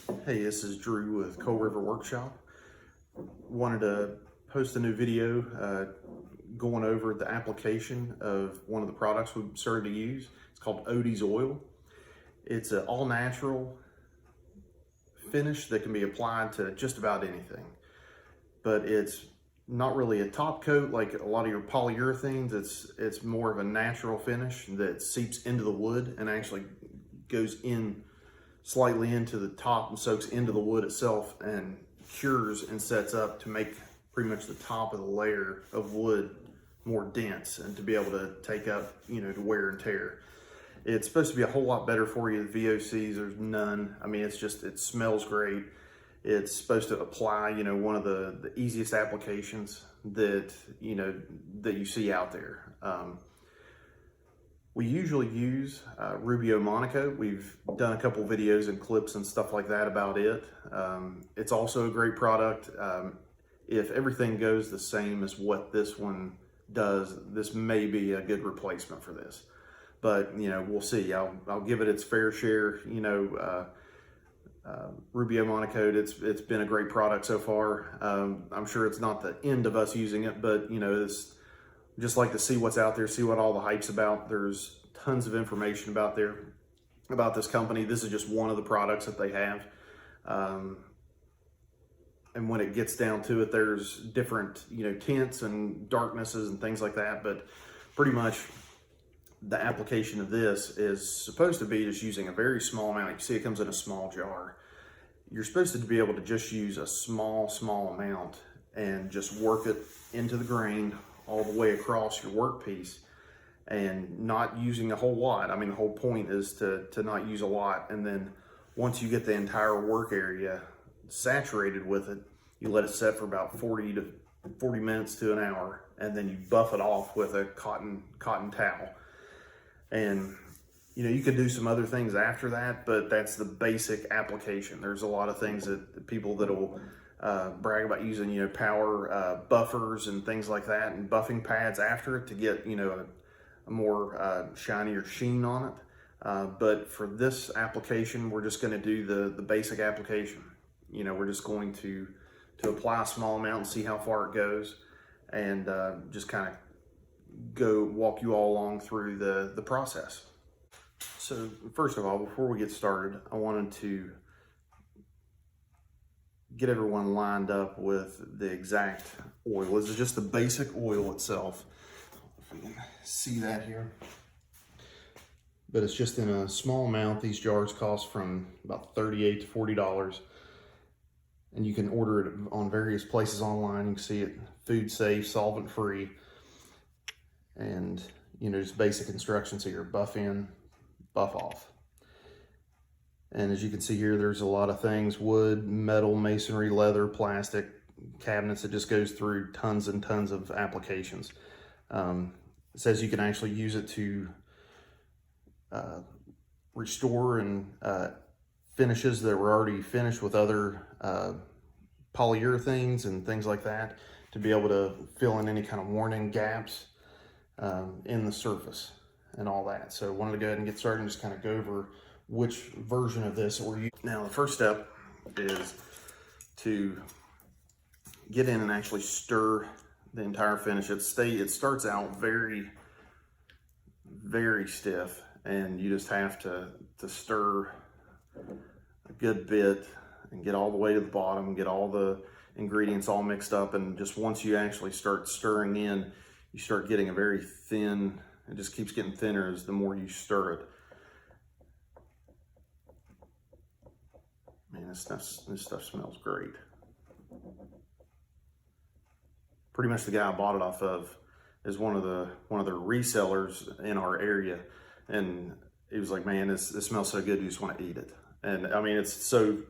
Hey, this is Drew with Coal River Workshop. Wanted to post a new video going over the application of one of the products we've started to use. It's called Odies Oil. It's an all-natural finish that can be applied to just about anything, but it's not really a top coat like a lot of your polyurethanes. It's more of a natural finish that seeps into the wood and actually goes in slightly into the top and soaks into the wood itself and cures and sets up to make pretty much the top of the layer of wood more dense and to be able to take up, to wear and tear. It's supposed to be a whole lot better for you. The VOCs, there's none. I mean, it smells great. It's supposed to apply, one of the easiest applications that, that you see out there. We usually use Rubio Monaco. We've done a couple videos and clips and stuff like that about it. It's also a great product. If everything goes the same as what this one does, this may be a good replacement for this. But, we'll see. I'll give it its fair share. Rubio Monaco, it's been a great product so far. I'm sure it's not the end of us using it, but, it's just like to see what's out there, see what all the hype's about. There's tons of information about this company. This is just one of the products that they have. And when it gets down to it, there's different, tints and darknesses and things like that. But pretty much the application of this is supposed to be just using a very small amount. You see it comes in a small jar. You're supposed to be able to just use a small amount and just work it into the grain all the way across your workpiece and not using a whole lot. I mean, the whole point is to not use a lot. And then once you get the entire work area saturated with it, you let it set for about 40 minutes to an hour, and then you buff it off with a cotton towel. And you can do some other things after that, but that's the basic application. There's a lot of things that people that'll brag about using, power buffers and things like that, and buffing pads after it to get, a more shinier sheen on it. But for this application, we're just going to do the basic application. We're just going to apply a small amount and see how far it goes, and just kind of walk you all along through the process. So first of all, before we get started, I wanted to get everyone lined up with the exact oil. This is just the basic oil itself. If we can see that here. But it's just in a small amount. These jars cost from about $38 to $40. And you can order it on various places online. You can see it food safe, solvent free. And, just basic instructions here: buff in, buff off. And as you can see here, there's a lot of things: wood, metal, masonry, leather, plastic, cabinets. It just goes through tons and tons of applications. It says you can actually use it to restore and finishes that were already finished with other polyurethanes and things like that, to be able to fill in any kind of worn-in gaps in the surface and all that. So I wanted to go ahead and get started and just kind of go over which version of this we're using. Now, the first step is to get in and actually stir the entire finish. It starts out very, very stiff, and you just have to stir a good bit and get all the way to the bottom, get all the ingredients all mixed up. And just once you actually start stirring in, you start getting a very thin, it just keeps getting thinner as the more you stir it. Man, this stuff smells great. Pretty much the guy I bought it off of is one of the resellers in our area, and he was like, "Man, this smells so good, you just want to eat it." And I mean, it's so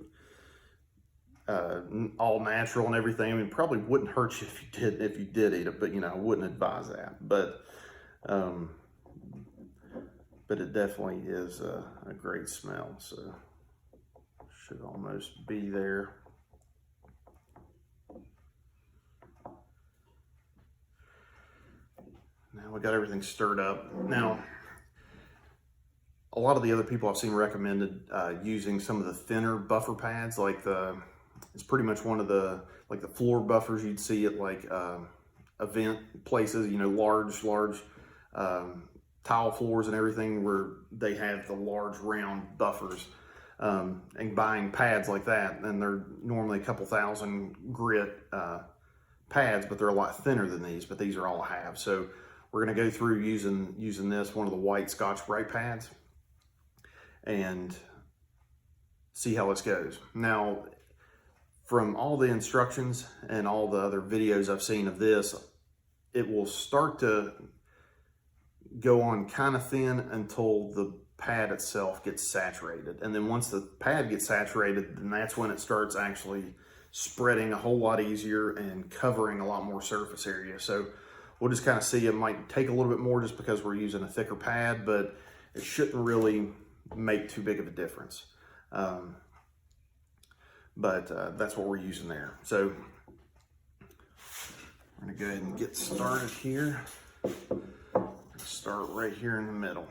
all natural and everything. I mean, it probably wouldn't hurt you if you did eat it, but I wouldn't advise that. But it definitely is a great smell. So should almost be there. Now we got everything stirred up. Now, a lot of the other people I've seen recommended using some of the thinner buffer pads, like it's pretty much one of the, like the floor buffers you'd see at like event places, you know, large tile floors and everything, where they have the large round buffers. And buying pads like that, and they're normally a couple thousand grit pads, but they're a lot thinner than these, but these are all I have. So we're gonna go through using this, one of the white Scotch-Brite pads, and see how this goes. Now, from all the instructions and all the other videos I've seen of this, it will start to go on kind of thin until the pad itself gets saturated. And then once the pad gets saturated, then that's when it starts actually spreading a whole lot easier and covering a lot more surface area. So we'll just kind of see. It might take a little bit more just because we're using a thicker pad, but it shouldn't really make too big of a difference. But that's what we're using there. So we're gonna go ahead and get started here. Start right here in the middle.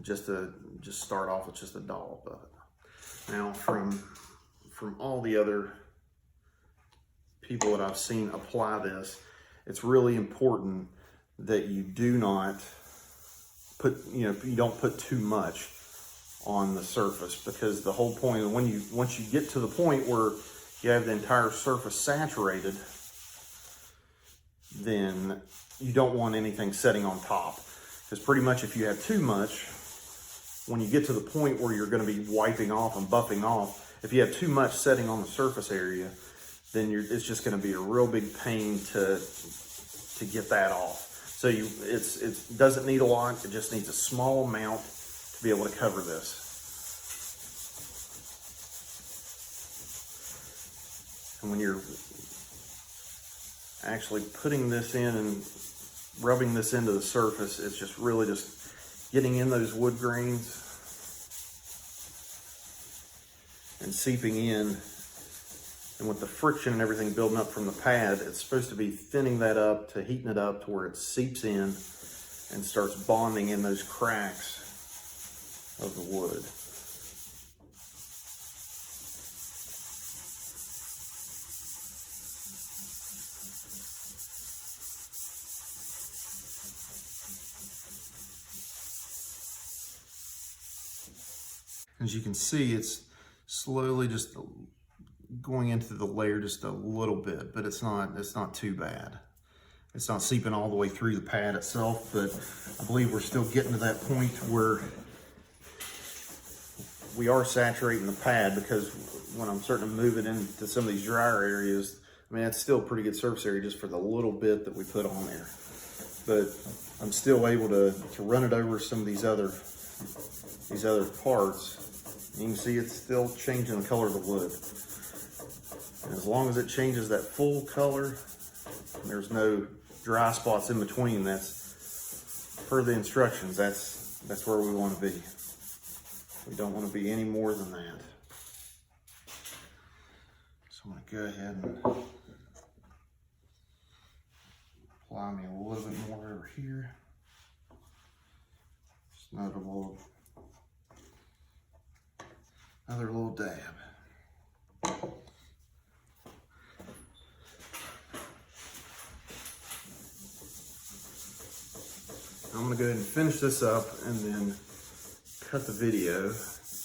Just start off with just a dollop of it. Now, from all the other people that I've seen apply this, it's really important that you do not put, you don't put too much on the surface, because the whole point of once you get to the point where you have the entire surface saturated, then you don't want anything setting on top. Because pretty much if you have too much, when you get to the point where you're going to be wiping off and buffing off, if you have too much setting on the surface area, then it's just going to be a real big pain to get that off. So it doesn't need a lot. It just needs a small amount to be able to cover this. And when you're actually putting this in and rubbing this into the surface, it's just really just getting in those wood grains and seeping in. And with the friction and everything building up from the pad, it's supposed to be thinning that up, to heating it up to where it seeps in and starts bonding in those cracks of the wood. As you can see, it's slowly just going into the layer just a little bit, but it's not too bad. It's not seeping all the way through the pad itself, but I believe we're still getting to that point where we are saturating the pad, because when I'm starting to move it into some of these drier areas, I mean, it's still pretty good surface area just for the little bit that we put on there. But I'm still able to run it over some of these other parts. You can see it's still changing the color of the wood. And as long as it changes that full color, and there's no dry spots in between, that's per the instructions, that's where we want to be. We don't want to be any more than that. So I'm going to go ahead and apply me a little bit more over here. Just another little dab. I'm gonna go ahead and finish this up and then cut the video,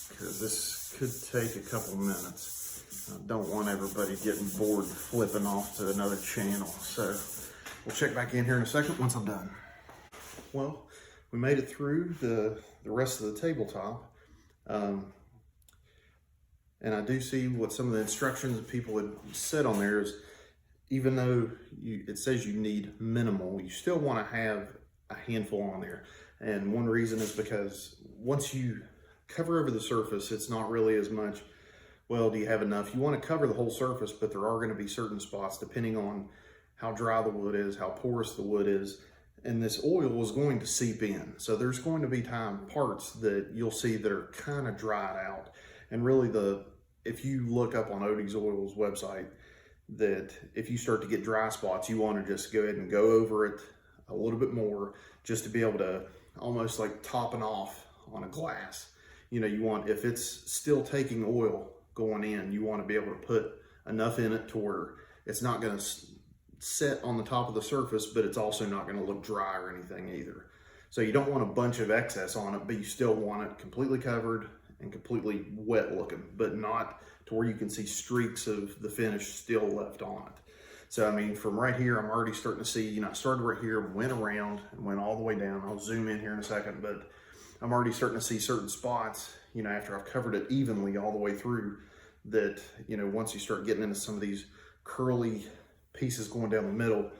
because this could take a couple minutes. I don't want everybody getting bored flipping off to another channel. So we'll check back in here in a second once I'm done. Well, we made it through the rest of the tabletop. And I do see what some of the instructions that people had said on there is, even though it says you need minimal, you still want to have a handful on there. And one reason is because once you cover over the surface, it's not really as much, well, do you have enough? You want to cover the whole surface, but there are going to be certain spots, depending on how dry the wood is, how porous the wood is, and this oil is going to seep in. So there's going to be parts that you'll see that are kind of dried out. And really the if you look up on Odies Oil's website, that if you start to get dry spots, you want to just go ahead and go over it a little bit more, just to be able to almost like topping off on a glass. You know, you want, if it's still taking oil going in, you want to be able to put enough in it to where it's not going to set on the top of the surface, but it's also not going to look dry or anything either. So you don't want a bunch of excess on it, but you still want it completely covered and completely wet looking, but not to where you can see streaks of the finish still left on it. So, I mean, from right here, I'm already starting to see, you know, I started right here, went around and went all the way down. I'll zoom in here in a second, but I'm already starting to see certain spots, you know, after I've covered it evenly all the way through, that, you know, once you start getting into some of these curly pieces going down the middle,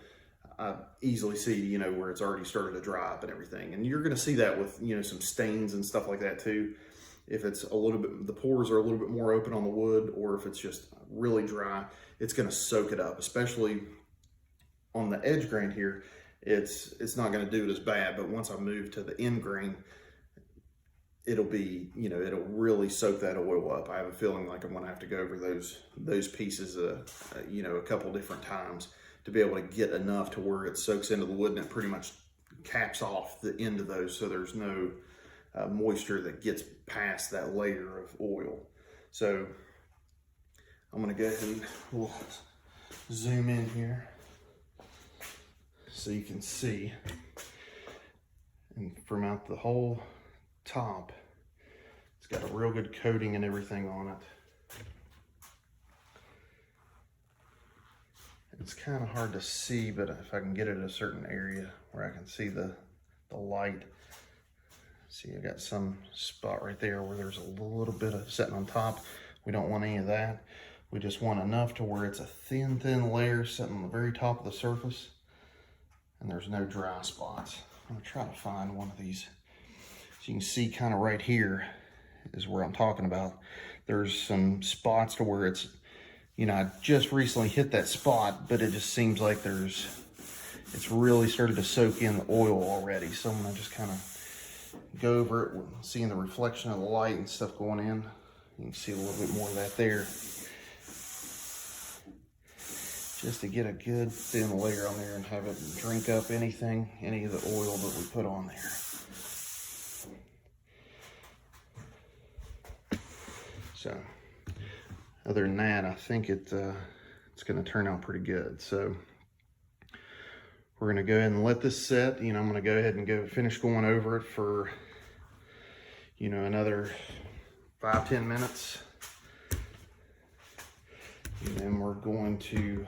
I easily see, you know, where it's already started to dry up and everything. And you're going to see that with, you know, some stains and stuff like that too. If it's a little bit, the pores are a little bit more open on the wood, or if it's just really dry, it's going to soak it up, especially on the edge grain here. It's not going to do it as bad, but once I move to the end grain, it'll be, you know, it'll really soak that oil up. I have a feeling like I'm going to have to go over those pieces, you know, a couple different times to be able to get enough to where it soaks into the wood and it pretty much caps off the end of those, so there's no moisture that gets past that layer of oil. So I'm going to go ahead and we'll zoom in here so you can see, and from out the whole top, it's got a real good coating and everything on it. It's kind of hard to see, but if I can get it at a certain area where I can see the light. See, I got some spot right there where there's a little bit of setting on top. We don't want any of that. We just want enough to where it's a thin layer sitting on the very top of the surface and there's no dry spots. I'm gonna try to find one of these. So you can see kind of right here is where I'm talking about. There's some spots to where it's, you know, I just recently hit that spot, but it just seems like it's really started to soak in the oil already. So I'm gonna just kind of go over it, seeing the reflection of the light and stuff going in. You can see a little bit more of that there. Just to get a good thin layer on there and have it drink up any of the oil that we put on there. So, other than that, I think it's going to turn out pretty good. So, we're going to go ahead and let this set. You know, I'm going to go ahead and finish going over it for, you know, another 5-10 minutes. And then we're going to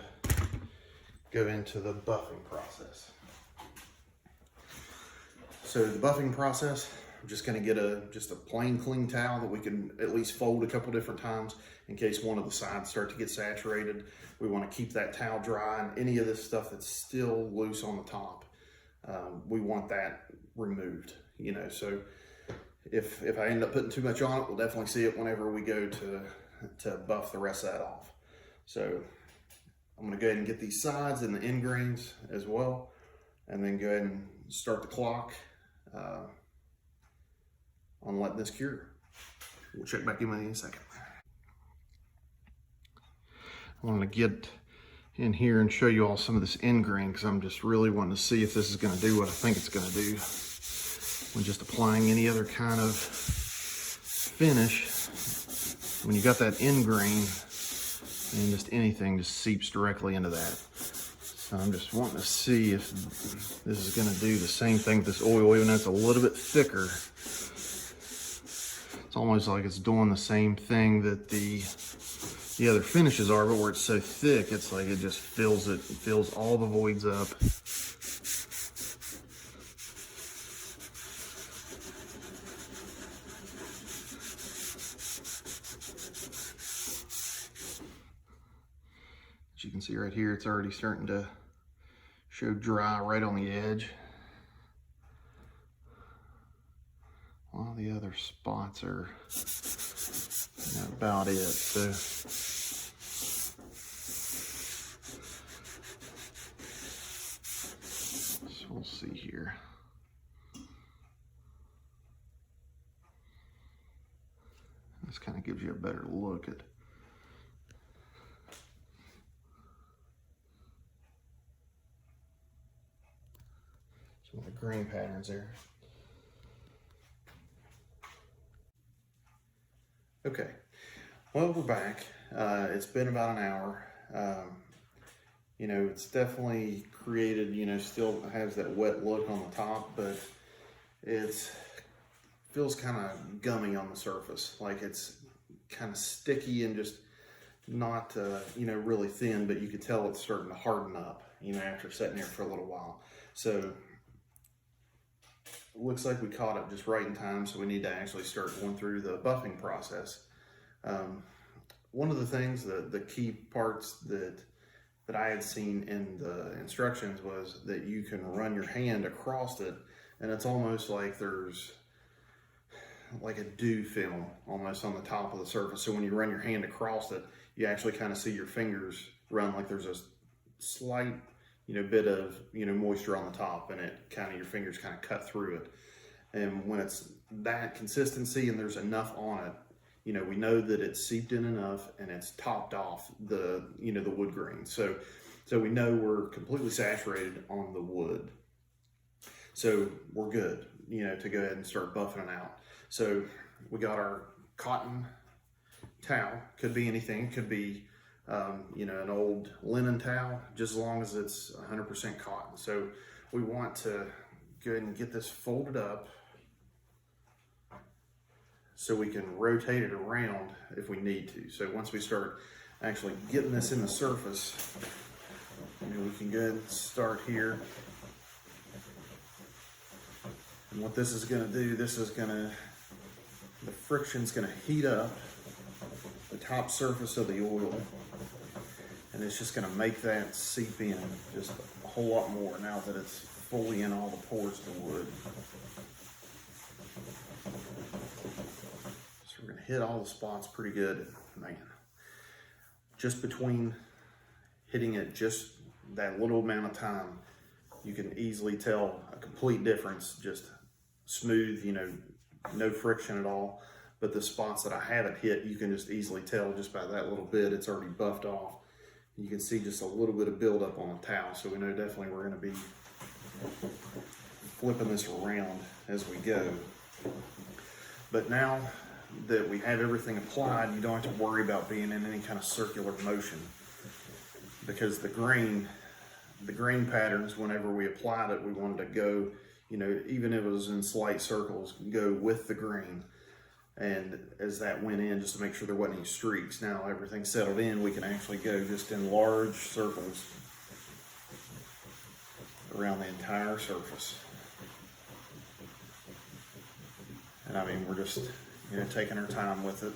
go into the buffing process. So the buffing process, I'm just going to get just a plain clean towel that we can at least fold a couple different times in case one of the sides start to get saturated. We want to keep that towel dry, and any of this stuff that's still loose on the top, we want that removed, you know. So if I end up putting too much on it, we'll definitely see it whenever we go to buff the rest of that off. So I'm going to go ahead and get these sides and the end grains as well, and then go ahead and start the clock on letting this cure. We'll check back in with you in a second. I want to get in here and show you all some of this end grain because I'm just really wanting to see if this is going to do what I think it's going to do when just applying any other kind of finish. When you got that end grain, and just anything just seeps directly into that. So I'm just wanting to see if this is going to do the same thing with this oil, even though it's a little bit thicker. It's almost like it's doing the same thing that the other finishes are, but where it's so thick, it's like it just fills all the voids up. As you can see right here, it's already starting to show dry right on the edge. A lot of the other spots are about it. So we'll see here. This kind of gives you a better look at Some of the grain patterns there. Okay, well, we're back. It's been about an hour. You know, it's definitely created, you know, still has that wet look on the top, but it feels kind of gummy on the surface. Like it's kind of sticky and just not, you know, really thin, but you could tell it's starting to harden up, you know, after sitting there for a little while. So it looks like we caught it just right in time, so we need to actually start going through the buffing process. One of the things, the key parts that I had seen in the instructions was that you can run your hand across it, and it's almost like there's like a dew film almost on the top of the surface. So when you run your hand across it, you actually kind of see your fingers run like there's a slight, you know, bit of, you know, moisture on the top, and it kind of, your fingers kind of cut through it. And when it's that consistency and there's enough on it, you know, we know that it's seeped in enough and it's topped off the, you know, the wood grain. So we know we're completely saturated on the wood. So we're good, you know, to go ahead and start buffing it out. So we got our cotton towel, could be anything, could be, you know, an old linen towel, just as long as it's 100% cotton. So we want to go ahead and get this folded up so we can rotate it around if we need to. So once we start actually getting this in the surface, you know, we can go ahead and start here. And what this is gonna do, the friction's gonna heat up the top surface of the oil, and it's just gonna make that seep in just a whole lot more now that it's fully in all the pores of the wood. So we're gonna hit all the spots pretty good, man. Just between hitting it just that little amount of time, you can easily tell a complete difference. Just smooth, you know, no friction at all. But the spots that I haven't hit, you can just easily tell just by that little bit, it's already buffed off. You can see just a little bit of buildup on the towel. So we know definitely we're gonna be flipping this around as we go. But now that we have everything applied, you don't have to worry about being in any kind of circular motion, because the grain patterns, whenever we applied it, we wanted to go, you know, even if it was in slight circles, go with the grain. And as that went in, just to make sure there wasn't any streaks. Now everything's settled in, we can actually go just in large circles around the entire surface. And I mean, we're just, you know, taking our time with it.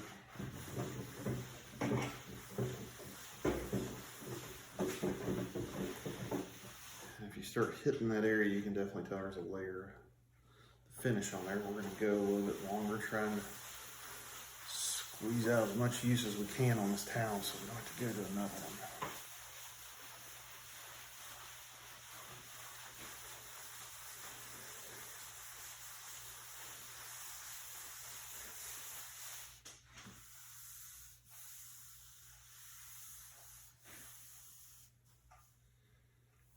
And if you start hitting that area, you can definitely tell there's a layer of finish on there. We're gonna go a little bit longer, trying to squeeze out as much use as we can on this towel so we don't have to go to another one.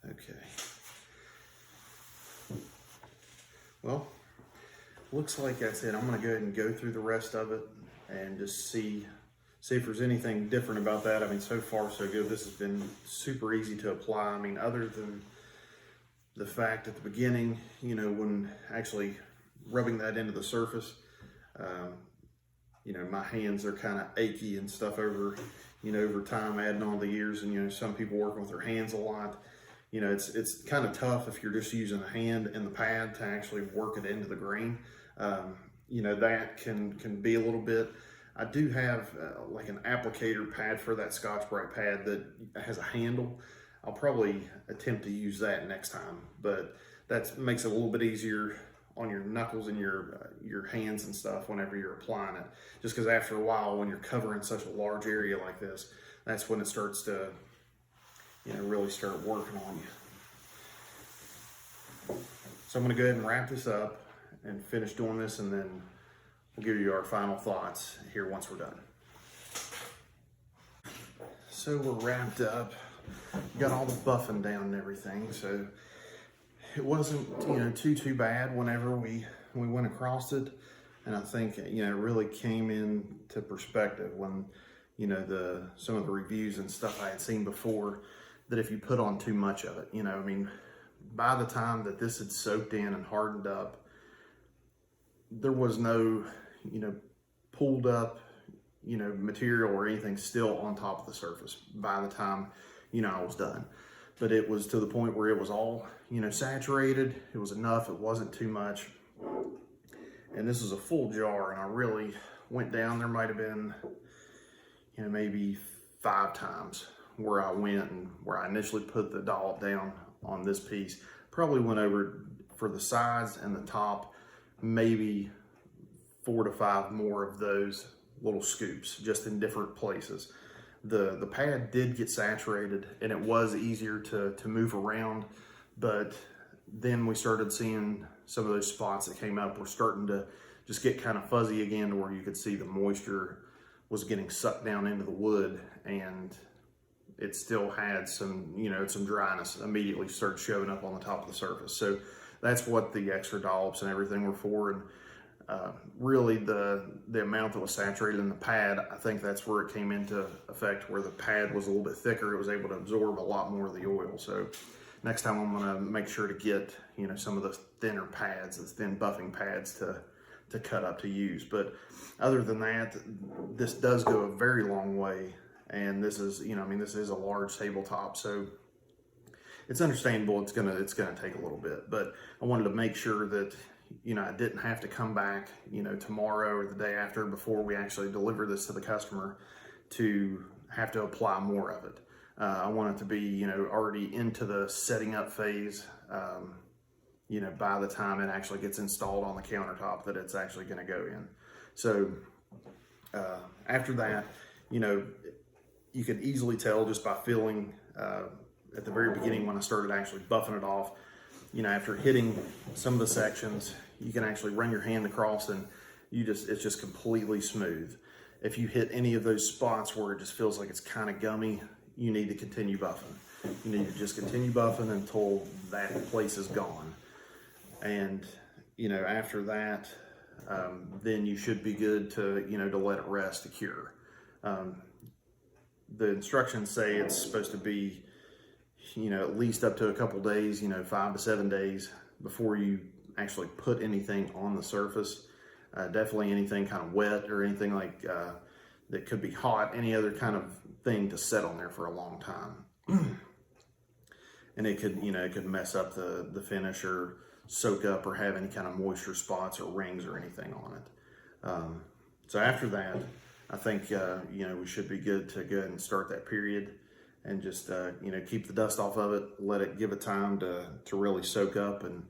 Okay. Well, looks like that's it. I'm gonna go ahead and go through the rest of it and just see if there's anything different about that. I mean, so far so good. This has been super easy to apply. I mean, other than the fact at the beginning, you know, when actually rubbing that into the surface, you know, my hands are kind of achy and stuff over time, adding on the years. And, you know, some people working with their hands a lot. You know, it's kind of tough if you're just using the hand and the pad to actually work it into the grain. You know, that can be a little bit. I do have like an applicator pad for that Scotch-Brite pad that has a handle. I'll probably attempt to use that next time, but that makes it a little bit easier on your knuckles and your hands and stuff whenever you're applying it. Just because after a while, when you're covering such a large area like this, that's when it starts to, you know, really start working on you. So I'm gonna go ahead and wrap this up and finish doing this, and then we'll give you our final thoughts here once we're done. So we're wrapped up, got all the buffing down and everything. So it wasn't, you know, too bad whenever we went across it. And I think, you know, it really came into perspective when, you know, some of the reviews and stuff I had seen before, that if you put on too much of it, you know, I mean, by the time that this had soaked in and hardened up, there was no, you know, pulled up, you know, material or anything still on top of the surface by the time, you know, I was done. But it was to the point where it was all, you know, saturated. It was enough, it wasn't too much. And this is a full jar, and I really went down. There might have been, you know, maybe 5 times where I went and where I initially put the dollop down on this piece. Probably went over for the sides and the top, maybe 4 to 5 more of those little scoops, just in different places. The pad did get saturated, and it was easier to move around, but then we started seeing some of those spots that came up were starting to just get kind of fuzzy again, to where you could see the moisture was getting sucked down into the wood, and it still had some, you know, some dryness immediately started showing up on the top of the surface. So that's what the extra dollops and everything were for. And really the amount that was saturated in the pad, I think that's where it came into effect, where the pad was a little bit thicker. It was able to absorb a lot more of the oil. So next time I'm gonna make sure to get, you know, some of the thinner pads, the thin buffing pads to cut up to use. But other than that, this does go a very long way. And this is, you know, I mean, this is a large tabletop, so it's understandable it's gonna take a little bit. But I wanted to make sure that, you know, I didn't have to come back, you know, tomorrow or the day after, before we actually deliver this to the customer, to have to apply more of it. I want it to be, you know, already into the setting up phase, you know, by the time it actually gets installed on the countertop that it's actually going to go in. So after that, you know, you could easily tell just by feeling at the very beginning when I started actually buffing it off, you know, after hitting some of the sections, you can actually run your hand across and it's just completely smooth. If you hit any of those spots where it just feels like it's kind of gummy, you need to continue buffing. You need to just continue buffing until that place is gone. And, you know, after that, then you should be good to, you know, to let it rest to cure. The instructions say it's supposed to be, you know, at least up to a couple days, you know, 5 to 7 days before you actually put anything on the surface. Definitely anything kind of wet or anything like that could be hot, any other kind of thing to set on there for a long time. And it could, you know, it could mess up the finish or soak up or have any kind of moisture spots or rings or anything on it. So after that, I think, you know, we should be good to go ahead and start that period and just, you know, keep the dust off of it, let it give it time to really soak up. And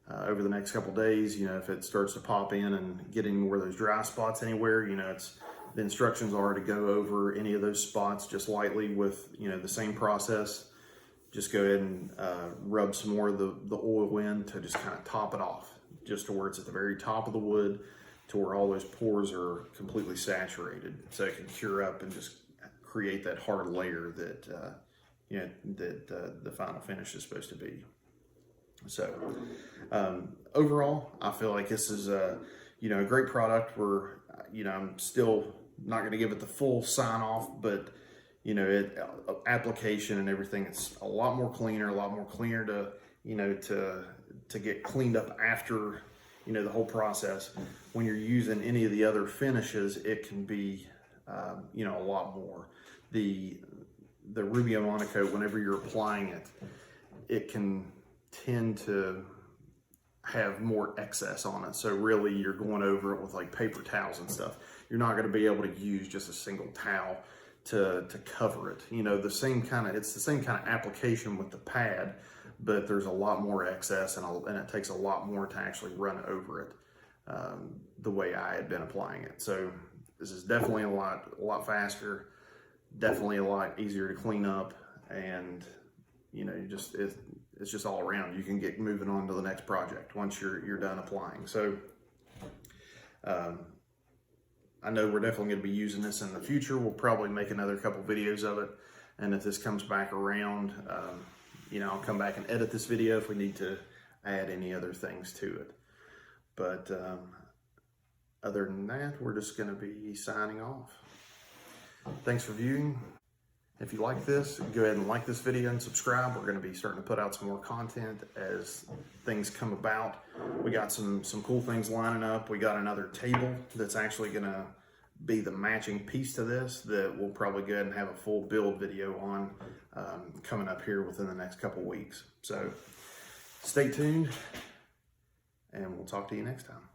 over the next couple days, you know, if it starts to pop in and get any more of those dry spots anywhere, you know, the instructions are to go over any of those spots just lightly with, you know, the same process. Just go ahead and rub some more of the oil in to just kind of top it off, just to where it's at the very top of the wood, to where all those pores are completely saturated, so it can cure up and just create that hard layer that you know, that the final finish is supposed to be. So overall, I feel like this is you know, a great product. Where, you know, I'm still not going to give it the full sign off, but you know, application and everything, it's a lot more cleaner to, you know, to get cleaned up after, you know, the whole process. When you're using any of the other finishes, it can be, you know, a lot more. The Rubio Monocoat, whenever you're applying it, it can tend to have more excess on it. So really, you're going over it with like paper towels and stuff. You're not going to be able to use just a single towel to cover it. You know, it's the same kind of application with the pad, but there's a lot more excess, and it takes a lot more to actually run over it the way I had been applying it. So this is definitely a lot faster, definitely a lot easier to clean up, and you know, it's just all around. You can get moving on to the next project once you're done applying. So I know we're definitely going to be using this in the future. We'll probably make another couple videos of it, and if this comes back around, you know, I'll come back and edit this video if we need to add any other things to it. But other than that, we're just going to be signing off. Thanks for viewing. If you like this, go ahead and like this video and subscribe. We're going to be starting to put out some more content as things come about. We got some cool things lining up. We got another table that's actually going to be the matching piece to this that we'll probably go ahead and have a full build video on coming up here within the next couple weeks. So stay tuned, and we'll talk to you next time.